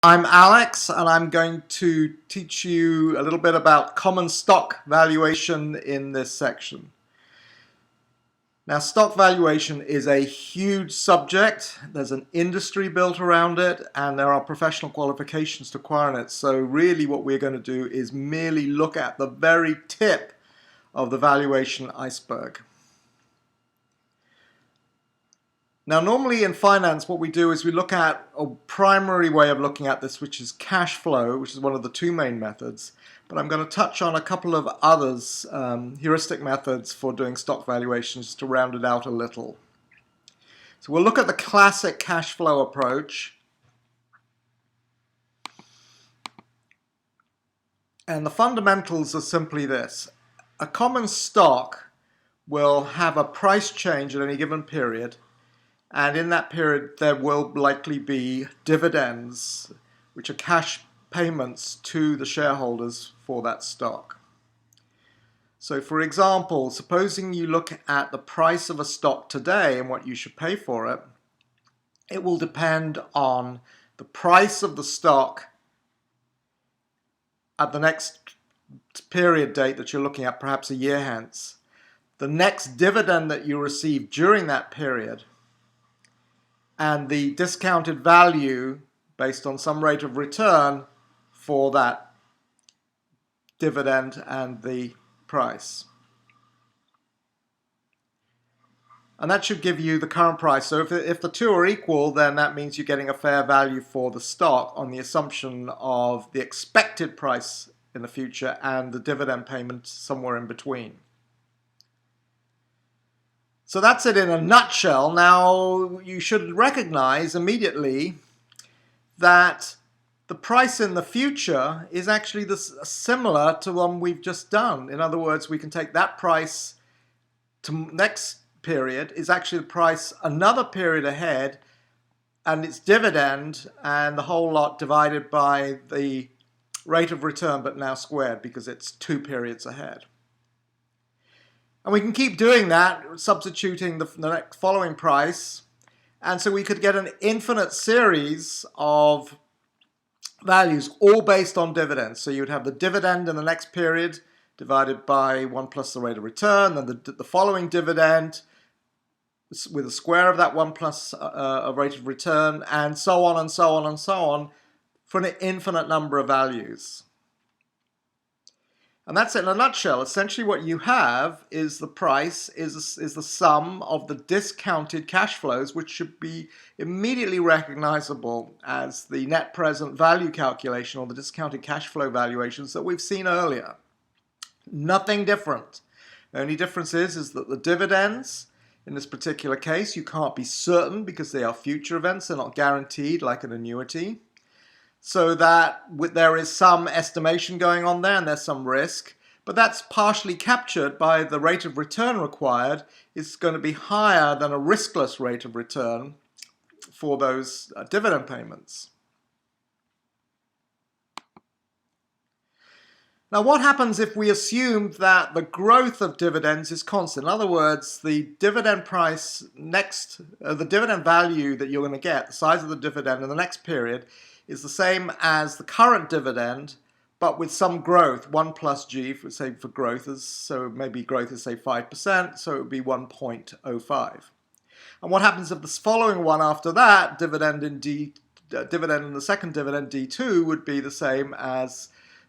I'm Alex, and I'm going to teach you a little bit about common stock valuation in this section. Now, stock valuation is a huge subject. There's an industry built around it, and there are professional qualifications to acquire it. So really what we're going to do is merely look at the very tip of the valuation iceberg. Now, normally in finance, what we do is we look at a primary way of looking at this, which is cash flow, which is one of the two main methods. But I'm going to touch on a couple of others, heuristic methods for doing stock valuations to round it out a little. So we'll look at the classic cash flow approach. And the fundamentals are simply this. A common stock will have a price change at any given period. And in that period, there will likely be dividends, which are cash payments to the shareholders for that stock. So for example, supposing you look at the price of a stock today and what you should pay for it, it will depend on the price of the stock at the next period date that you're looking at, perhaps a year hence, the next dividend that you receive during that period, and the discounted value based on some rate of return for that dividend and the price. And that should give you the current price. So if the two are equal, then that means you're getting a fair value for the stock on the assumption of the expected price in the future and the dividend payment somewhere in between. So that's it in a nutshell. Now, you should recognize immediately that the price in the future is actually similar to one we've just done. In other words, we can take that price to next period is actually the price another period ahead, and its dividend and the whole lot divided by the rate of return, but now squared because it's 2 periods ahead. And we can keep doing that, substituting the next following price. And so we could get an infinite series of values, all based on dividends. So you would have the dividend in the next period divided by 1 plus the rate of return, then the following dividend with a square of that 1 plus a rate of return, and so on and so on and so on for an infinite number of values. And that's it in a nutshell. Essentially what you have is the price is the sum of the discounted cash flows, which should be immediately recognizable as the net present value calculation or the discounted cash flow valuations that we've seen earlier. Nothing different. The only difference is that the dividends, in this particular case, you can't be certain because they are future events. They're not guaranteed like an annuity. So that there is some estimation going on there and there's some risk, but that's partially captured by the rate of return required is going to be higher than a riskless rate of return for those dividend payments. Now, what happens if we assume that the growth of dividends is constant? In other words, the dividend price the dividend value that you're going to get, the size of the dividend in the next period, is the same as the current dividend, but with some growth, 1 plus g, for growth, so maybe growth is, say, 5%, so it would be 1.05. And what happens if the following one after that, dividend in the second dividend, d2, would be the same as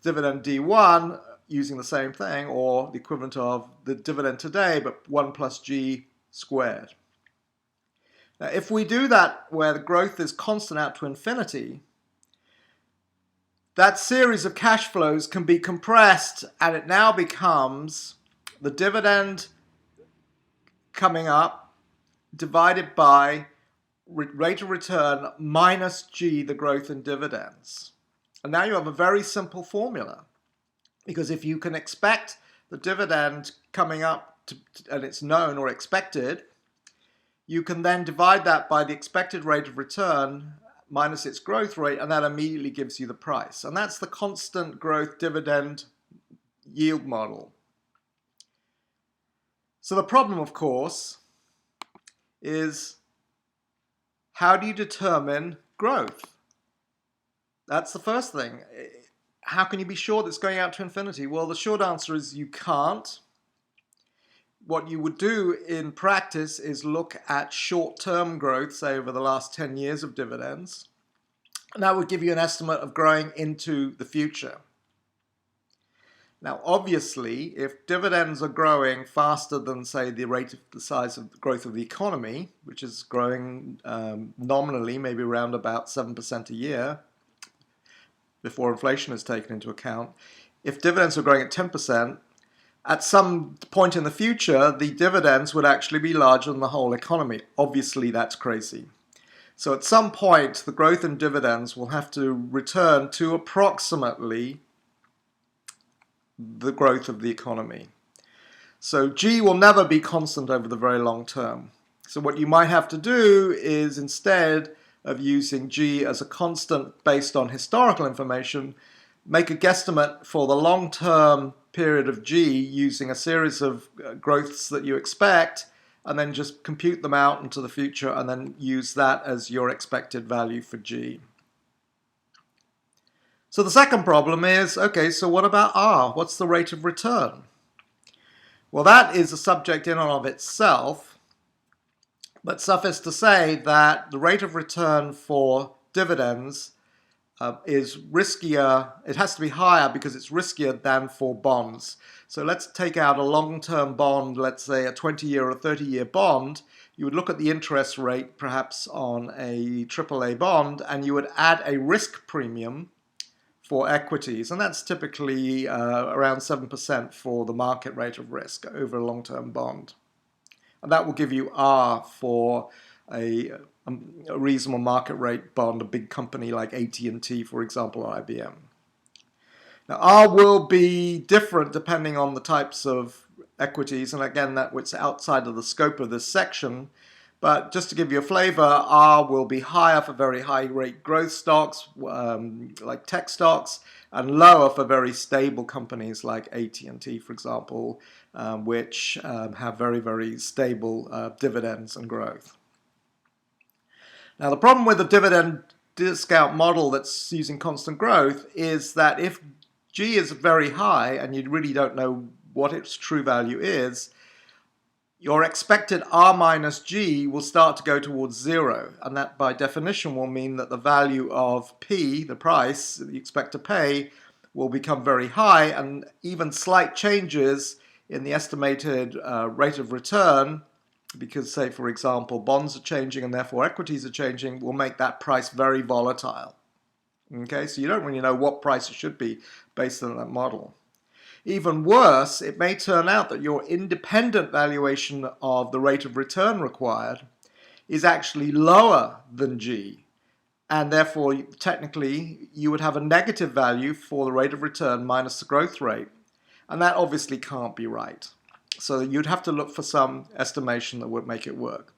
dividend d1, using the same thing, or the equivalent of the dividend today, but 1 plus g squared. Now, if we do that where the growth is constant out to infinity, that series of cash flows can be compressed, and it now becomes the dividend coming up divided by rate of return minus g, the growth in dividends. And now you have a very simple formula, because if you can expect the dividend coming up and it's known or expected, you can then divide that by the expected rate of return minus its growth rate, and that immediately gives you the price. And that's the constant growth dividend yield model. So the problem, of course, is how do you determine growth? That's the first thing. How can you be sure that it's going out to infinity? Well, the short answer is you can't. What you would do in practice is look at short-term growth, say over the last 10 years of dividends, and that would give you an estimate of growing into the future. Now, obviously, if dividends are growing faster than, say, the rate of the size of the growth of the economy, which is growing nominally maybe around about 7% a year before inflation is taken into account, if dividends are growing at 10%, at some point in the future, the dividends would actually be larger than the whole economy. Obviously, that's crazy. So at some point, the growth in dividends will have to return to approximately the growth of the economy. So G will never be constant over the very long term. So what you might have to do is, instead of using G as a constant based on historical information, make a guesstimate for the long-term period of G using a series of growths that you expect, and then just compute them out into the future and then use that as your expected value for G. So the second problem is, okay, so what about R? What's the rate of return? Well, that is a subject in and of itself, but suffice to say that the rate of return for dividends is riskier. It has to be higher because it's riskier than for bonds. So let's take out a long-term bond, let's say a 20-year or 30-year bond. You would look at the interest rate perhaps on a AAA bond, and you would add a risk premium for equities, and that's typically around 7% for the market rate of risk over a long-term bond. And that will give you R for a reasonable market rate bond, a big company like AT&T, for example, or IBM. Now, R will be different depending on the types of equities, and again, that's outside of the scope of this section. But just to give you a flavor, R will be higher for very high rate growth stocks, like tech stocks, and lower for very stable companies like AT&T, for example, which have very, very stable dividends and growth. Now, the problem with the dividend discount model that's using constant growth is that if G is very high and you really don't know what its true value is, your expected R minus G will start to go towards zero, and that by definition will mean that the value of P, the price that you expect to pay, will become very high, and even slight changes in the estimated rate of return, because say for example bonds are changing and therefore equities are changing, will make that price very volatile. Okay, so you don't really know what price it should be based on that model. Even worse, it may turn out that your independent valuation of the rate of return required is actually lower than G, and therefore technically you would have a negative value for the rate of return minus the growth rate, and that obviously can't be right. So you'd have to look for some estimation that would make it work.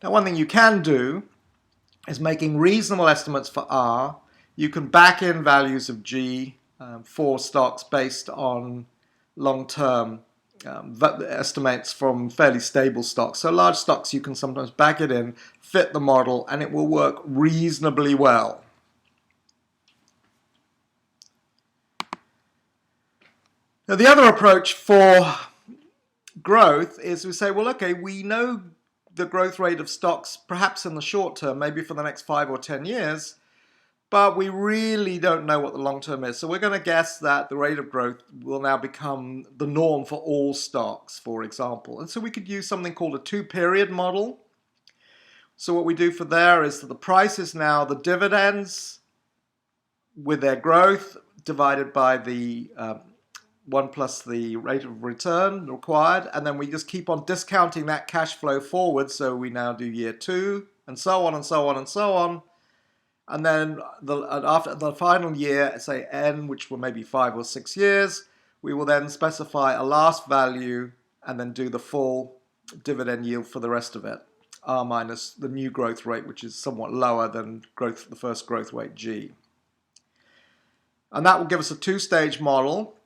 Now, one thing you can do is making reasonable estimates for R. You can back in values of G for stocks based on long-term estimates from fairly stable stocks. So large stocks, you can sometimes back it in, fit the model, and it will work reasonably well. Now, the other approach for growth is we say, well, okay, we know the growth rate of stocks perhaps in the short term, maybe for the next 5 or 10 years, but we really don't know what the long term is. So we're going to guess that the rate of growth will now become the norm for all stocks, for example. And so we could use something called a two-period model. So what we do for there is that the price is now the dividends with their growth divided by the 1 plus the rate of return required, and then we just keep on discounting that cash flow forward. So we now do year 2, and so on and so on and so on. And then after the final year, say n, which will maybe 5 or 6 years, we will then specify a last value and then do the full dividend yield for the rest of it, R minus the new growth rate, which is somewhat lower than the first growth rate, G. And that will give us a two-stage model.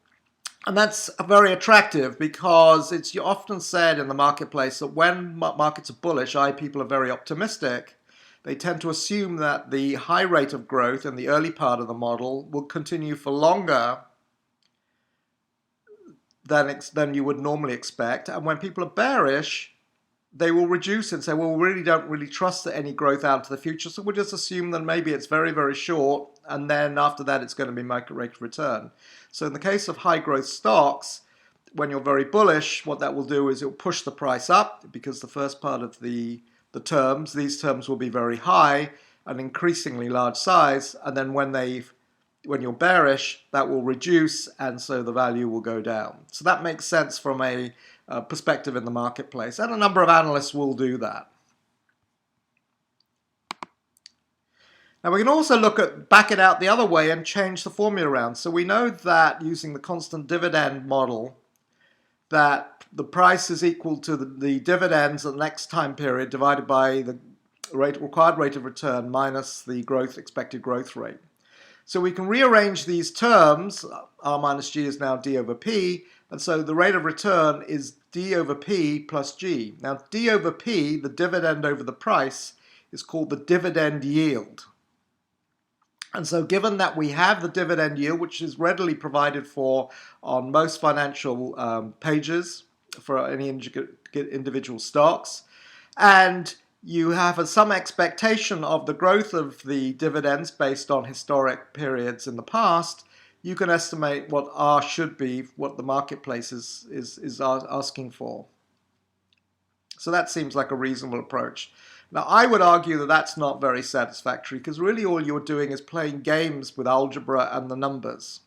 And that's very attractive because it's often said in the marketplace that when markets are bullish, i.e. people are very optimistic, they tend to assume that the high rate of growth in the early part of the model will continue for longer than you would normally expect. And when people are bearish, they will reduce and say, well, we don't really trust any growth out to the future, so we'll just assume that maybe it's very, very short, and then after that it's going to be market rate of return. So in the case of high growth stocks, when you're very bullish, what that will do is it will push the price up, because the first part of these terms will be very high and increasingly large size, and then when you're bearish, that will reduce, and so the value will go down. So that makes sense from a perspective in the marketplace, and a number of analysts will do that. Now we can also back it out the other way and change the formula around. So we know that using the constant dividend model, that the price is equal to the dividends at the next time period divided by the required rate of return minus the expected growth rate. So we can rearrange these terms. R minus G is now D over P, and so the rate of return is D over P plus G. Now D over P, the dividend over the price, is called the dividend yield. And so given that we have the dividend yield, which is readily provided for on most financial pages for any individual stocks, and you have some expectation of the growth of the dividends based on historic periods in the past, you can estimate what R should be, what the marketplace is asking for. So that seems like a reasonable approach. Now I would argue that that's not very satisfactory, because really all you're doing is playing games with algebra and the numbers.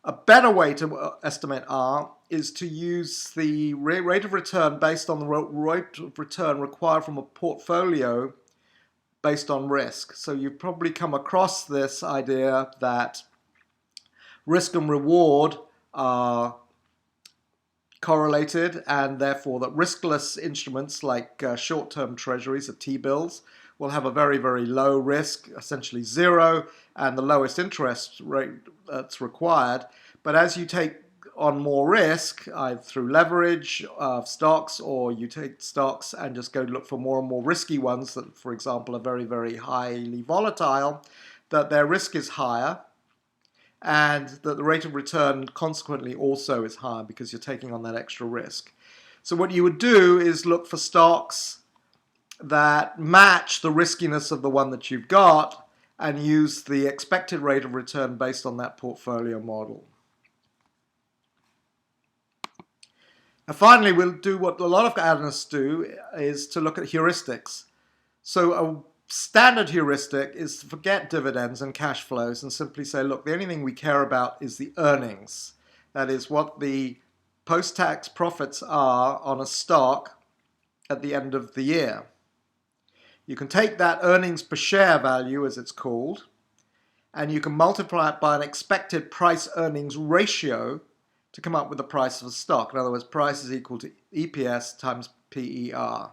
A better way to estimate R is to use the rate of return based on the rate of return required from a portfolio based on risk. So you've probably come across this idea that risk and reward are correlated, and therefore that riskless instruments like short-term treasuries or T-bills will have a very, very low risk, essentially zero, and the lowest interest rate that's required. But as you take on more risk, either through leverage of stocks, or you take stocks and just go look for more and more risky ones that, for example, are very, very highly volatile, that their risk is higher, and that the rate of return consequently also is higher because you're taking on that extra risk. So what you would do is look for stocks that match the riskiness of the one that you've got and use the expected rate of return based on that portfolio model. And finally, we'll do what a lot of analysts do, is to look at heuristics. So a standard heuristic is to forget dividends and cash flows and simply say, look, the only thing we care about is the earnings. That is what the post-tax profits are on a stock at the end of the year. You can take that earnings per share value, as it's called, and you can multiply it by an expected price-earnings ratio to come up with the price of a stock. In other words, price is equal to EPS times PER.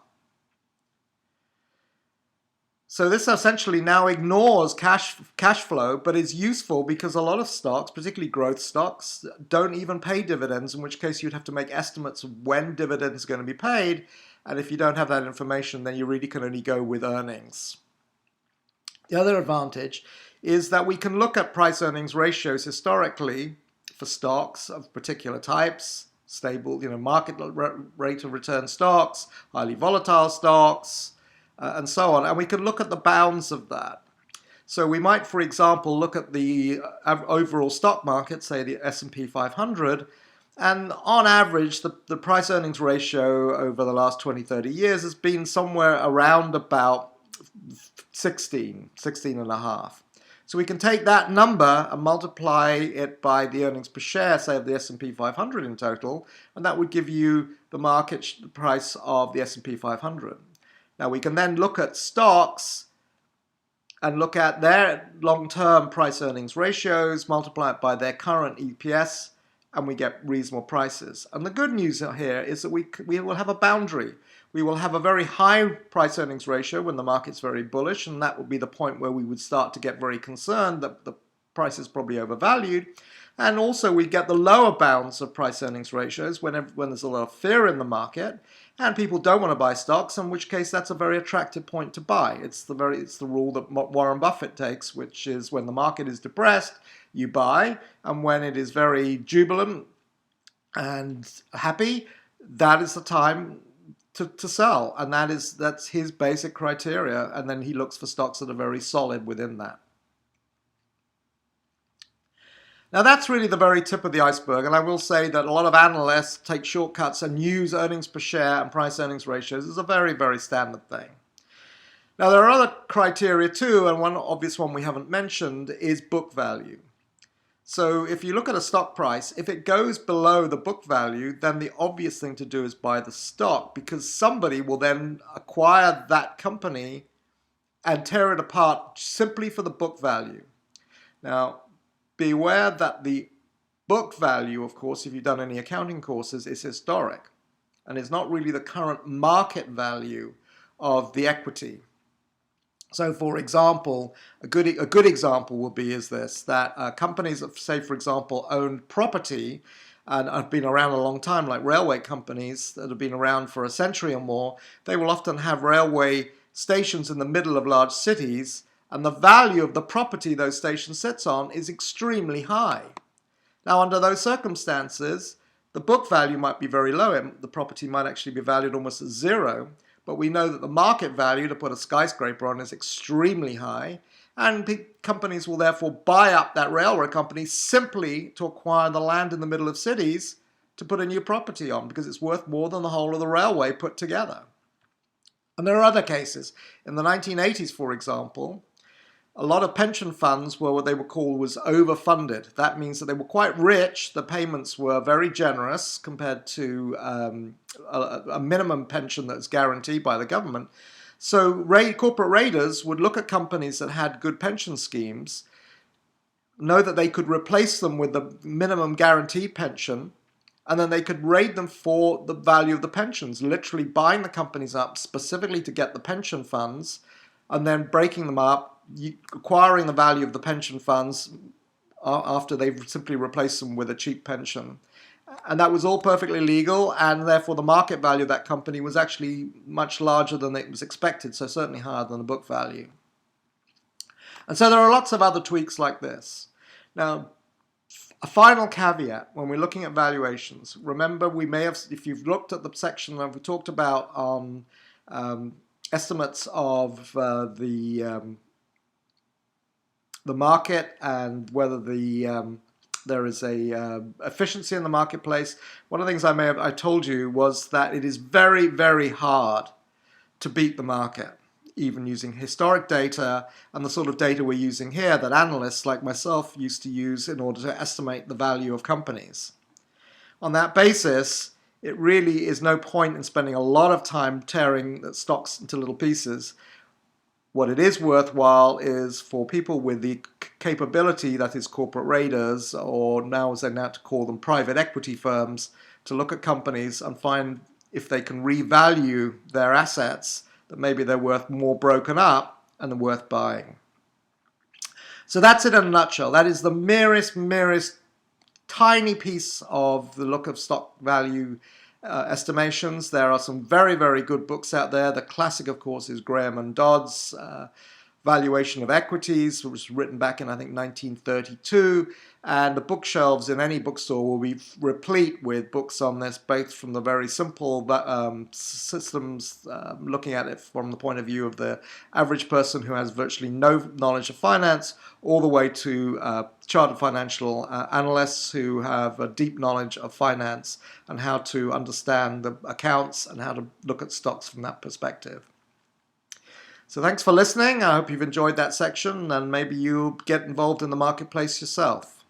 So this essentially now ignores cash flow, but is useful because a lot of stocks, particularly growth stocks, don't even pay dividends, in which case you'd have to make estimates of when dividends are going to be paid, and if you don't have that information, then you really can only go with earnings. The other advantage is that we can look at price-earnings ratios historically for stocks of particular types, stable, market rate of return stocks, highly volatile stocks, and so on. And we can look at the bounds of that. So we might, for example, look at the overall stock market, say the S&P 500, and on average, the price-earnings ratio over the last 20, 30 years has been somewhere around about 16 and a half. So we can take that number and multiply it by the earnings per share, say, of the S&P 500 in total, and that would give you the market price of the S&P 500. Now we can then look at stocks and look at their long-term price-earnings ratios, multiply it by their current EPS, and we get reasonable prices. And the good news here is that we will have a boundary. We will have a very high price-earnings ratio when the market's very bullish, and that will be the point where we would start to get very concerned that the price is probably overvalued. And also we get the lower bounds of price-earnings ratios when there's a lot of fear in the market. And people don't want to buy stocks, in which case that's a very attractive point to buy. It's the rule that Warren Buffett takes, which is when the market is depressed, you buy, and when it is very jubilant and happy, that is the time to sell. And that's his basic criteria, and then he looks for stocks that are very solid within that. Now that's really the very tip of the iceberg, and I will say that a lot of analysts take shortcuts and use earnings per share and price earnings ratios as a very, very standard thing. Now there are other criteria too, and one obvious one we haven't mentioned is book value. So if you look at a stock price, if it goes below the book value, then the obvious thing to do is buy the stock, because somebody will then acquire that company and tear it apart simply for the book value. Now, beware that the book value, of course, if you've done any accounting courses, is historic, and it's not really the current market value of the equity. So, for example, a good example would be that companies that, say, for example, own property and have been around a long time, like railway companies that have been around for a century or more, they will often have railway stations in the middle of large cities, and the value of the property those stations sits on is extremely high. Now, under those circumstances, the book value might be very low. The property might actually be valued almost at zero, but we know that the market value to put a skyscraper on is extremely high, and companies will therefore buy up that railway company simply to acquire the land in the middle of cities to put a new property on, because it's worth more than the whole of the railway put together. And there are other cases. In the 1980s, for example, a lot of pension funds were what they were called was overfunded. That means that they were quite rich. The payments were very generous compared to a minimum pension that's guaranteed by the government. So corporate raiders would look at companies that had good pension schemes, know that they could replace them with the minimum guaranteed pension, and then they could raid them for the value of the pensions, literally buying the companies up specifically to get the pension funds, and then breaking them up, acquiring the value of the pension funds after they've simply replaced them with a cheap pension. And that was all perfectly legal, and therefore the market value of that company was actually much larger than it was expected, so certainly higher than the book value. And so there are lots of other tweaks like this. Now, a final caveat when we're looking at valuations. Remember, we may have, if you've looked at the section that we talked about on estimates of the market and whether there is a efficiency in the marketplace. One of the things I told you was that it is very, very hard to beat the market, even using historic data and the sort of data we're using here that analysts like myself used to use in order to estimate the value of companies. On that basis, it really is no point in spending a lot of time tearing stocks into little pieces. What it is worthwhile is for people with the capability, that is corporate raiders, or now as they now to call them private equity firms, to look at companies and find if they can revalue their assets, that maybe they're worth more broken up and are worth buying. So that's it in a nutshell. That is the merest tiny piece of the look of stock value estimations. There are some very, very good books out there. The classic, of course, is Graham and Dodd's Valuation of Equities, which was written back in, I think, 1932. And the bookshelves in any bookstore will be replete with books on this, both from the very simple systems, looking at it from the point of view of the average person who has virtually no knowledge of finance, all the way to chartered financial analysts who have a deep knowledge of finance and how to understand the accounts and how to look at stocks from that perspective. So thanks for listening. I hope you've enjoyed that section, and maybe you'll get involved in the marketplace yourself.